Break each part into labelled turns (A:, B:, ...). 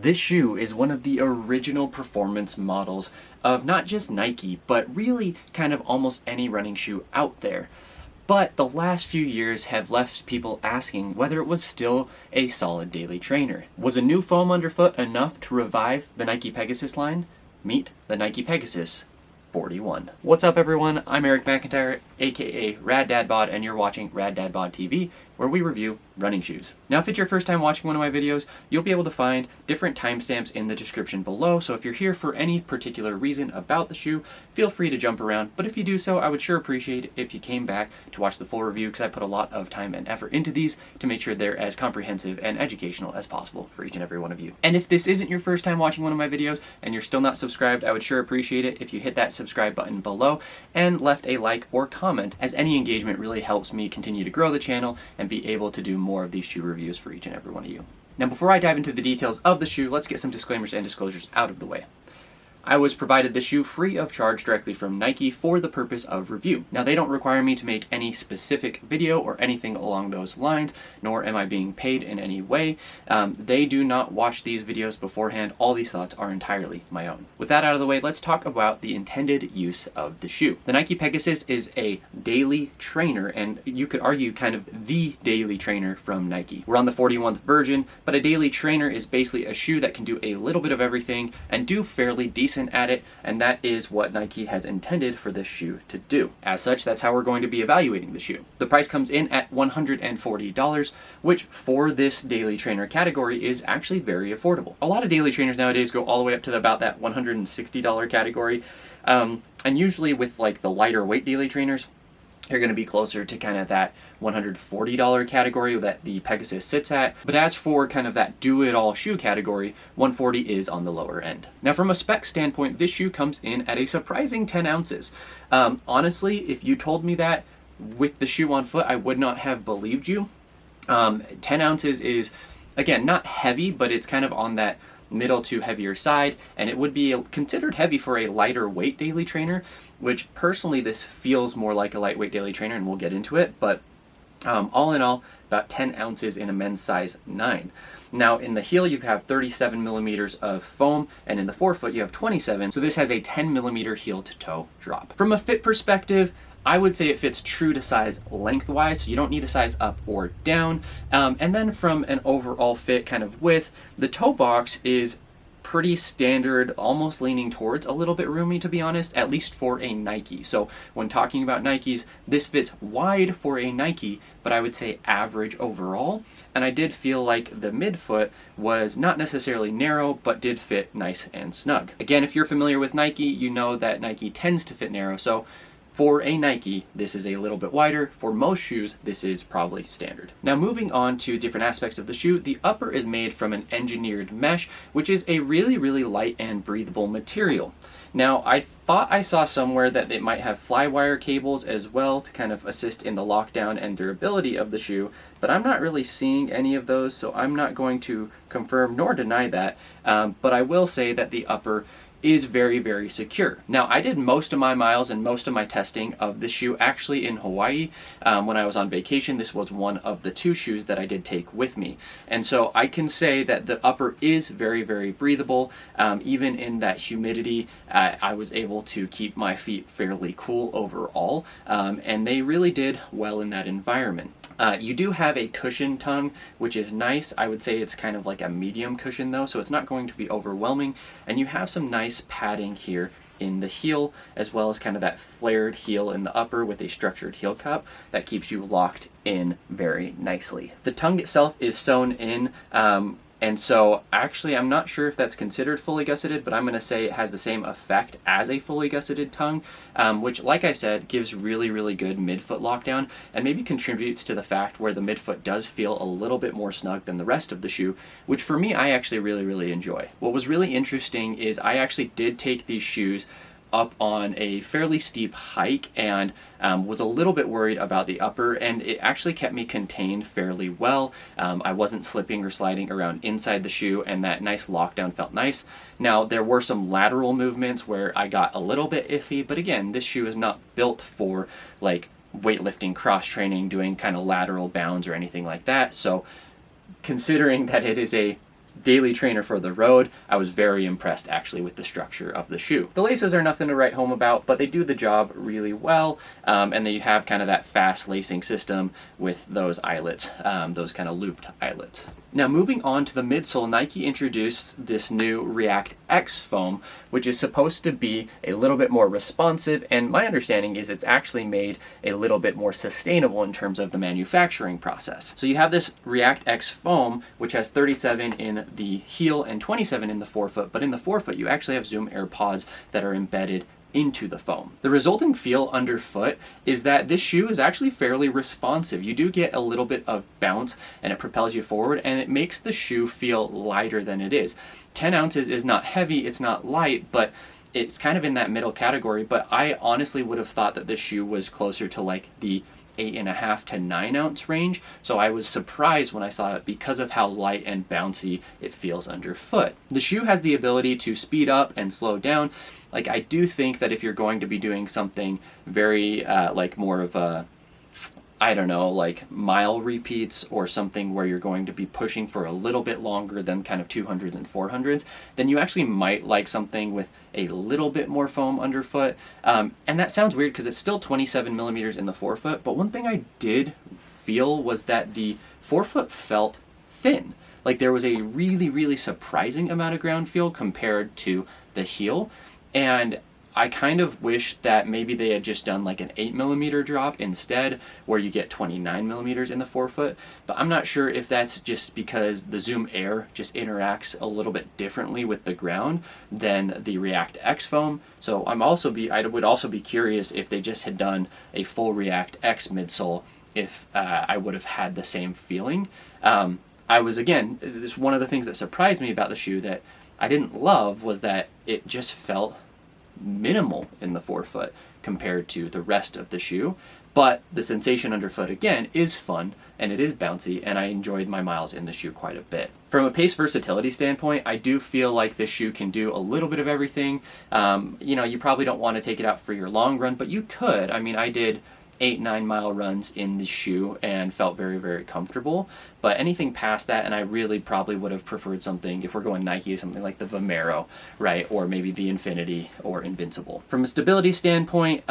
A: This shoe is one of the original performance models of not just Nike, but really kind of almost any running shoe out there. But the last few years have left people asking whether it was still a solid daily trainer. Was a new foam underfoot enough to revive the Nike Pegasus line? Meet the Nike Pegasus 41. What's up everyone, I'm Eric McIntyre, aka Rad Dad Bod, and you're watching Rad Dad Bod TV, where we review running shoes. Now if it's your first time watching one of my videos, you'll be able to find different timestamps in the description below, so if you're here for any particular reason about the shoe, feel free to jump around, but if you do so, I would sure appreciate it if you came back to watch the full review, because I put a lot of time and effort into these to make sure they're as comprehensive and educational as possible for each and every one of you. And if this isn't your first time watching one of my videos and you're still not subscribed, I would sure appreciate it if you hit that subscribe button below and left a like or comment, as any engagement really helps me continue to grow the channel and be able to do more of these shoe reviews for each and every one of you. Now before I dive into the details of the shoe, let's get some disclaimers and disclosures out of the way. I was provided the shoe free of charge directly from Nike for the purpose of review. Now they don't require me to make any specific video or anything along those lines, nor am I being paid in any way. They do not watch these videos beforehand. All these thoughts are entirely my own. With that out of the way, let's talk about the intended use of the shoe. The Nike Pegasus is a daily trainer, and you could argue kind of the daily trainer from Nike. We're on the 41st version, but a daily trainer is basically a shoe that can do a little bit of everything and do fairly decent at it, and that is what Nike has intended for this shoe to do. As such, that's how we're going to be evaluating the shoe. The price comes in at $140, which for this daily trainer category is actually very affordable. A lot of daily trainers nowadays go all the way up to about that $160 category, and usually with like the lighter weight daily trainers, you're going to be closer to kind of that $140 category that the Pegasus sits at. But as for kind of that do-it-all shoe category, $140 is on the lower end. Now from a spec standpoint, this shoe comes in at a surprising 10 ounces. Honestly, if you told me that with the shoe on foot, I would not have believed you. 10 ounces is, again, not heavy, but it's kind of on that middle to heavier side, and it would be considered heavy for a lighter weight daily trainer, which personally this feels more like a lightweight daily trainer, and we'll get into it, but all in all, about 10 ounces in a men's size 9. Now in the heel you have 37 millimeters of foam, and in the forefoot you have 27, so this has a 10 millimeter heel to toe drop. From a fit perspective, I would say it fits true to size lengthwise, so you don't need a size up or down. And then from an overall fit kind of width, the toe box is pretty standard, almost leaning towards a little bit roomy, to be honest, at least for a Nike. So when talking about Nikes, this fits wide for a Nike, but I would say average overall. And I did feel like the midfoot was not necessarily narrow, but did fit nice and snug. Again, if you're familiar with Nike, you know that Nike tends to fit narrow, so for a Nike, this is a little bit wider. For most shoes, this is probably standard. Now moving on to different aspects of the shoe, the upper is made from an engineered mesh, which is a really, really light and breathable material. Now, I thought I saw somewhere that it might have flywire cables as well to kind of assist in the lockdown and durability of the shoe, but I'm not really seeing any of those, so I'm not going to confirm nor deny that, but I will say that the upper is very, very secure. Now, I did most of my miles and most of my testing of this shoe actually in Hawaii. When I was on vacation, this was one of the 2 shoes that I did take with me. And so I can say that the upper is very, very breathable. Even in that humidity, I was able to keep my feet fairly cool overall. And they really did well in that environment. You do have a cushion tongue, which is nice. I would say it's kind of like a medium cushion though, so it's not going to be overwhelming. And you have some nice padding here in the heel, as well as kind of that flared heel in the upper with a structured heel cup that keeps you locked in very nicely. The tongue itself is sewn in, and so actually I'm not sure if that's considered fully gusseted, but I'm going to say it has the same effect as a fully gusseted tongue, which, like I said, gives really, really good midfoot lockdown and maybe contributes to the fact where the midfoot does feel a little bit more snug than the rest of the shoe, which for me I actually really, really enjoy. What was really interesting is I actually did take these shoes up on a fairly steep hike and was a little bit worried about the upper, and it actually kept me contained fairly well. I wasn't slipping or sliding around inside the shoe, and that nice lockdown felt nice. Now, there were some lateral movements where I got a little bit iffy, but again, this shoe is not built for like weightlifting, cross training, doing kind of lateral bounds or anything like that. So considering that it is a daily trainer for the road, I was very impressed actually with the structure of the shoe. The laces are nothing to write home about, but they do the job really well, and then you have kind of that fast lacing system with those eyelets, those kind of looped eyelets. Now moving on to the midsole, Nike introduced this new React X foam, which is supposed to be a little bit more responsive, and my understanding is it's actually made a little bit more sustainable in terms of the manufacturing process. So you have this React X foam, which has 37 in the heel and 27 in the forefoot, but in the forefoot you actually have Zoom Air pods that are embedded into the foam. The resulting feel underfoot is that this shoe is actually fairly responsive. You do get a little bit of bounce and it propels you forward, and it makes the shoe feel lighter than it is. 10 ounces is not heavy, it's not light, but it's kind of in that middle category. But I honestly would have thought that this shoe was closer to like the 8.5 to 9 ounce range. So I was surprised when I saw it because of how light and bouncy it feels underfoot. The shoe has the ability to speed up and slow down. Like, I do think that if you're going to be doing something very like more of a, I don't know, like mile repeats or something where you're going to be pushing for a little bit longer than kind of 200s and 400s, then you actually might like something with a little bit more foam underfoot. And that sounds weird because it's still 27 millimeters in the forefoot, but one thing I did feel was that the forefoot felt thin. Like there was a really, really surprising amount of ground feel compared to the heel. And I kind of wish that maybe they had just done like an 8 millimeter drop instead, where you get 29 millimeters in the forefoot. But I'm not sure if that's just because the Zoom Air just interacts a little bit differently with the ground than the React X foam. So I would also be curious if they just had done a full React X midsole, if I would have had the same feeling. This one of the things that surprised me about the shoe that I didn't love was that it just felt minimal in the forefoot compared to the rest of the shoe. But the sensation underfoot again is fun and it is bouncy, and I enjoyed my miles in the shoe quite a bit. From a pace versatility standpoint, I do feel like this shoe can do a little bit of everything. You probably don't want to take it out for your long run, but you could. I mean, I did 8-9 mile runs in the shoe and felt very, very comfortable. But anything past that, and I really probably would have preferred something, if we're going Nike, something like the Vomero, right? Or maybe the Infinity or Invincible. From a stability standpoint,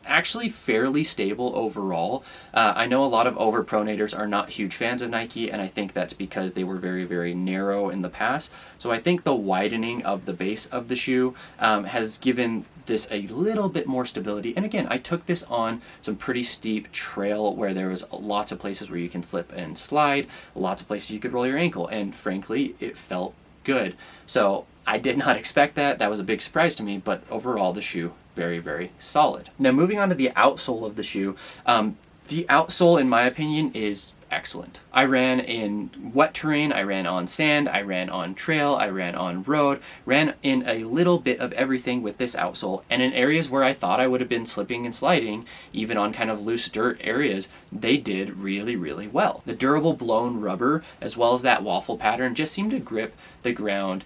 A: actually fairly stable overall. I know a lot of overpronators are not huge fans of Nike, and I think that's because they were very, very narrow in the past. So I think the widening of the base of the shoe has given this a little bit more stability. And again, I took this on some pretty steep trail where there was lots of places where you can slip and slide, lots of places you could roll your ankle, and frankly, it felt good. So I did not expect that. That was a big surprise to me, but overall the shoe, very, very solid. Now moving on to the outsole of the shoe. The outsole, in my opinion, is excellent. I ran in wet terrain, I ran on sand, I ran on trail, I ran on road, ran in a little bit of everything with this outsole, and in areas where I thought I would have been slipping and sliding, even on kind of loose dirt areas, they did really, really well. The durable blown rubber, as well as that waffle pattern, just seemed to grip the ground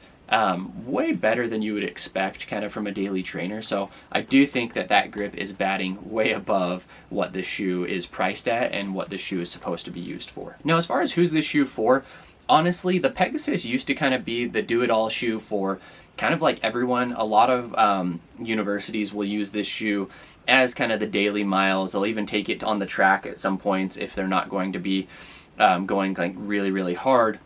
A: way better than you would expect kind of from a daily trainer. So I do think that that grip is batting way above what this shoe is priced at and what this shoe is supposed to be used for. Now, as far as who's this shoe for, honestly, the Pegasus used to kind of be the do-it-all shoe for kind of like everyone. A lot of universities will use this shoe as kind of the daily miles. They'll even take it on the track at some points if they're not going to be going like really, really hard.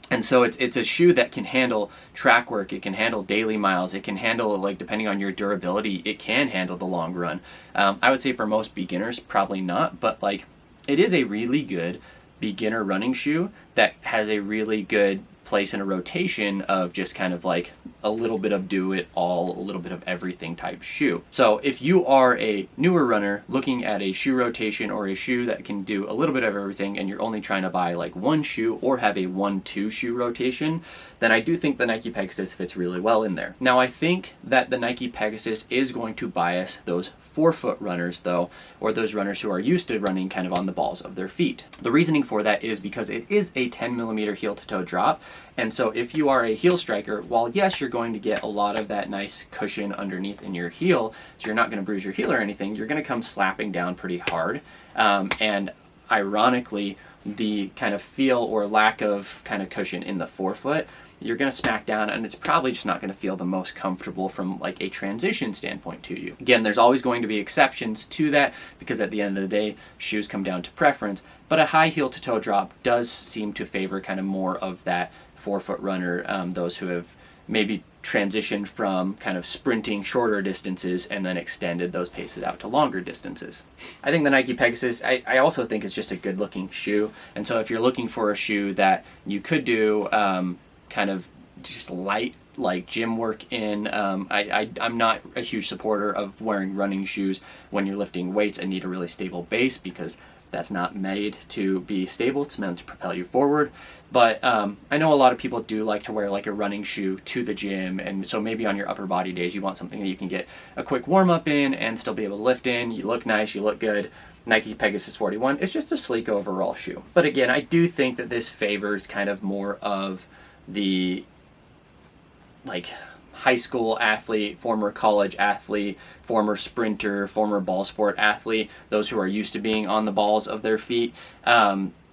A: And so it's a shoe that can handle track work, it can handle daily miles, it can handle, like, depending on your durability, it can handle the long run. I would say for most beginners, probably not, but like it is a really good beginner running shoe that has a really good place in a rotation of just kind of like a little bit of do it all, a little bit of everything type shoe. So if you are a newer runner looking at a shoe rotation or a shoe that can do a little bit of everything, and you're only trying to buy like one shoe or have a 1-2 shoe rotation, then I do think the Nike Pegasus fits really well in there. Now, I think that the Nike Pegasus is going to bias those forefoot runners though, or those runners who are used to running kind of on the balls of their feet. The reasoning for that is because it is a 10 millimeter heel to toe drop. And so if you are a heel striker, while yes, you're going to get a lot of that nice cushion underneath in your heel, so you're not going to bruise your heel or anything, you're going to come slapping down pretty hard. And ironically, the kind of feel or lack of kind of cushion in the forefoot you're going to smack down, and it's probably just not going to feel the most comfortable from like a transition standpoint to you. Again, there's always going to be exceptions to that, because at the end of the day, shoes come down to preference, but a high heel to toe drop does seem to favor kind of more of that forefoot runner, those who have maybe transitioned from kind of sprinting shorter distances and then extended those paces out to longer distances. I think the Nike Pegasus, I also think is just a good looking shoe. And so if you're looking for a shoe that you could do kind of just light, like gym work in, I'm not a huge supporter of wearing running shoes when you're lifting weights and need a really stable base, because that's not made to be stable. It's meant to propel you forward. But I know a lot of people do like to wear like a running shoe to the gym, and so maybe on your upper body days you want something that you can get a quick warm up in and still be able to lift in. You look nice, you look good. Nike Pegasus 41, it's just a sleek overall shoe. But again, I do think that this favors kind of more of the like high school athlete, former college athlete, former sprinter, former ball sport athlete, those who are used to being on the balls of their feet.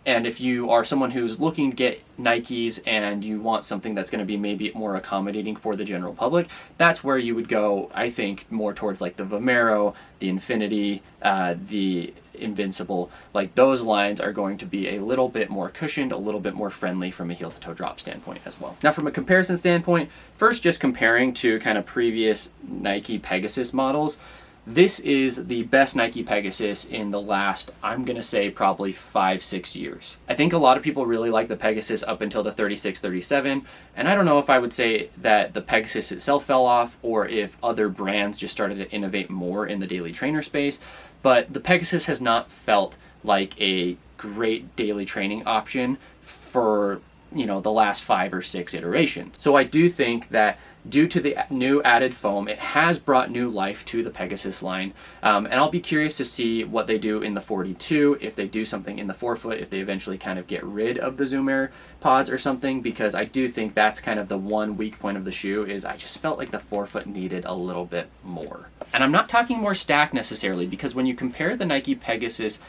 A: And if you are someone who's looking to get Nikes and you want something that's going to be maybe more accommodating for the general public, that's where you would go, I think, more towards like the Vomero, the Infinity, the Invincible. Like those lines are going to be a little bit more cushioned, a little bit more friendly from a heel to toe drop standpoint as well. Now from a comparison standpoint, first just comparing to kind of previous Nike Pegasus models, this is the best Nike Pegasus in the last, I'm going to say, probably 5-6 years. I think a lot of people really like the Pegasus up until the 36-37, and I don't know if I would say that the Pegasus itself fell off or if other brands just started to innovate more in the daily trainer space, but the Pegasus has not felt like a great daily training option for, you know, the last 5 or 6 iterations. So I do think that due to the new added foam, it has brought new life to the Pegasus line. And I'll be curious to see what they do in the 42, if they do something in the forefoot, if they eventually kind of get rid of the Zoom Air pods or something, because I do think that's kind of the one weak point of the shoe, is I just felt like the forefoot needed a little bit more. And I'm not talking more stack necessarily, because when you compare the Nike Pegasus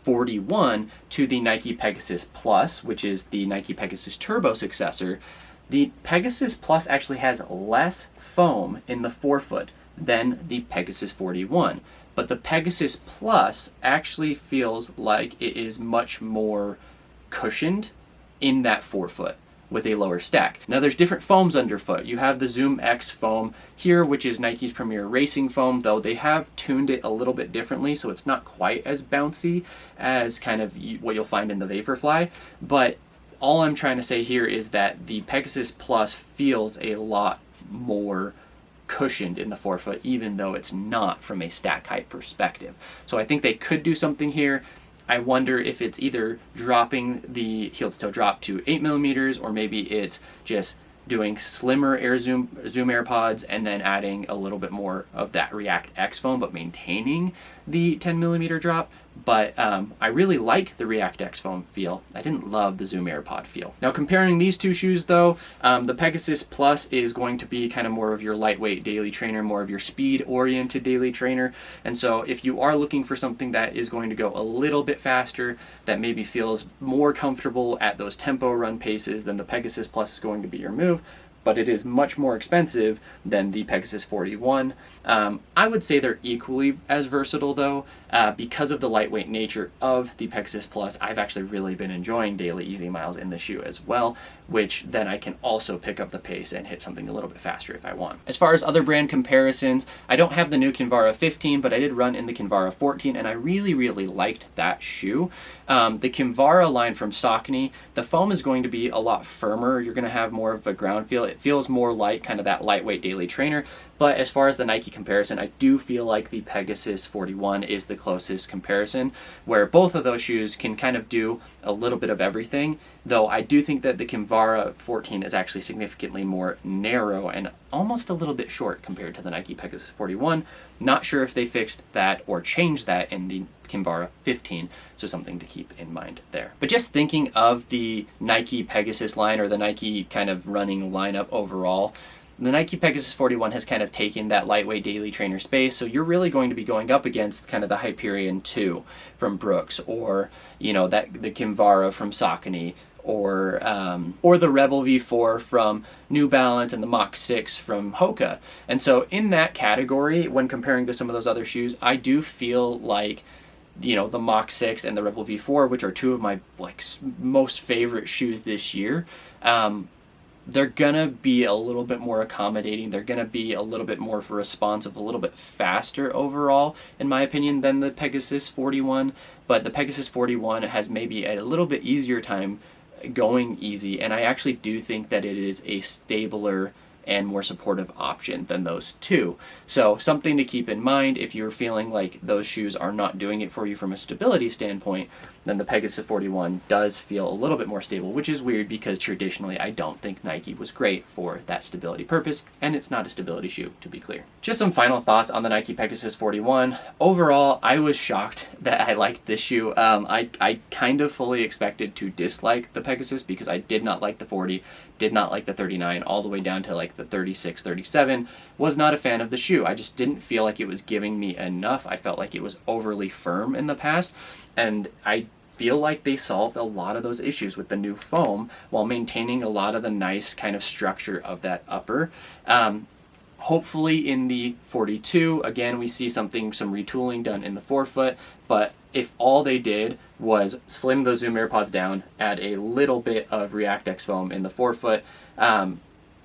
A: 41 to the Nike Pegasus Plus, which is the Nike Pegasus Turbo successor, the Pegasus Plus actually has less foam in the forefoot than the Pegasus 41. But the Pegasus Plus actually feels like it is much more cushioned in that forefoot with a lower stack. Now there's different foams underfoot. You have the Zoom X foam here, which is Nike's premier racing foam, though they have tuned it a little bit differently, so it's not quite as bouncy as kind of what you'll find in the Vaporfly. But all I'm trying to say here is that the Pegasus Plus feels a lot more cushioned in the forefoot, even though it's not from a stack height perspective. So I think they could do something here. I wonder if it's either dropping the heel to toe drop to 8mm, or maybe it's just doing slimmer Zoom Air pods and then adding a little bit more of that React X foam, but maintaining the 10mm drop. But I really like the React X foam feel. I didn't love the Zoom Air pod feel. Now comparing these two shoes though, the Pegasus Plus is going to be kind of more of your lightweight daily trainer, more of your speed oriented daily trainer. And so if you are looking for something that is going to go a little bit faster, that maybe feels more comfortable at those tempo run paces, then the Pegasus Plus is going to be your move. But it is much more expensive than the Pegasus 41. I would say they're equally as versatile though, because of the lightweight nature of the Pegasus Plus. I've actually really been enjoying daily easy miles in the shoe as well, which then I can also pick up the pace and hit something a little bit faster if I want. As far as other brand comparisons, I don't have the new Kinvara 15, but I did run in the Kinvara 14, and I really, really liked that shoe. The Kinvara line from Saucony, the foam is going to be a lot firmer. You're going to have more of a ground feel. It feels more like kind of that lightweight daily trainer. But as far as the Nike comparison, I do feel like the Pegasus 41 is the closest comparison, where both of those shoes can kind of do a little bit of everything, though I do think that the Kinvara 14 is actually significantly more narrow and almost a little bit short compared to the Nike Pegasus 41. Not sure if they fixed that or changed that in the Kinvara 15, so something to keep in mind there. But just thinking of the Nike Pegasus line, or the Nike kind of running lineup overall, the Nike Pegasus 41 has kind of taken that lightweight daily trainer space, so you're really going to be going up against kind of the Hyperion 2 from Brooks, or, you know, that the Kinvara from Saucony, or the Rebel V4 from New Balance and the Mach 6 from Hoka. And so in that category, when comparing to some of those other shoes, I do feel like, you know, the Mach 6 and the Rebel V4, which are two of my most favorite shoes this year, they're gonna be a little bit more accommodating. They're gonna be a little bit more responsive, a little bit faster overall, in my opinion, than the Pegasus 41. But the Pegasus 41 has maybe a little bit easier time going easy, and I actually do think that it is a stabler and more supportive option than those two. So something to keep in mind if you're feeling like those shoes are not doing it for you from a stability standpoint, then the Pegasus 41 does feel a little bit more stable, which is weird because traditionally I don't think Nike was great for that stability purpose, and it's not a stability shoe, to be clear. Just some final thoughts on the Nike Pegasus 41. Overall, I was shocked that I liked this shoe. I kind of fully expected to dislike the Pegasus because I did not like the 40, did not like the 39, all the way down to like the 36, 37. Was not a fan of the shoe. I just didn't feel like it was giving me enough. I felt like it was overly firm in the past, and I feel like they solved a lot of those issues with the new foam while maintaining a lot of the nice kind of structure of that upper. Hopefully in the 42, again, we see some retooling done in the forefoot, but if all they did was slim those Zoom AirPods down, add a little bit of ReactX foam in the forefoot,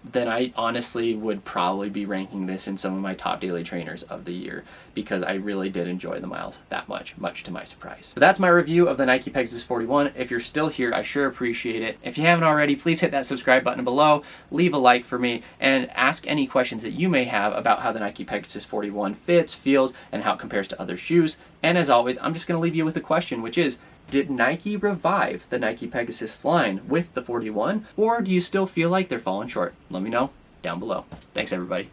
A: then I honestly would probably be ranking this in some of my top daily trainers of the year because I really did enjoy the Miles that much to my surprise. So that's my review of the Nike Pegasus 41. If you're still here, I sure appreciate it. If you haven't already, please hit that subscribe button below, leave a like for me, and ask any questions that you may have about how the Nike Pegasus 41 fits, feels, and how it compares to other shoes. And as always, I'm just going to leave you with a question, which is, did Nike revive the Nike Pegasus line with the 41, or do you still feel like they're falling short? Let me know down below. Thanks, everybody.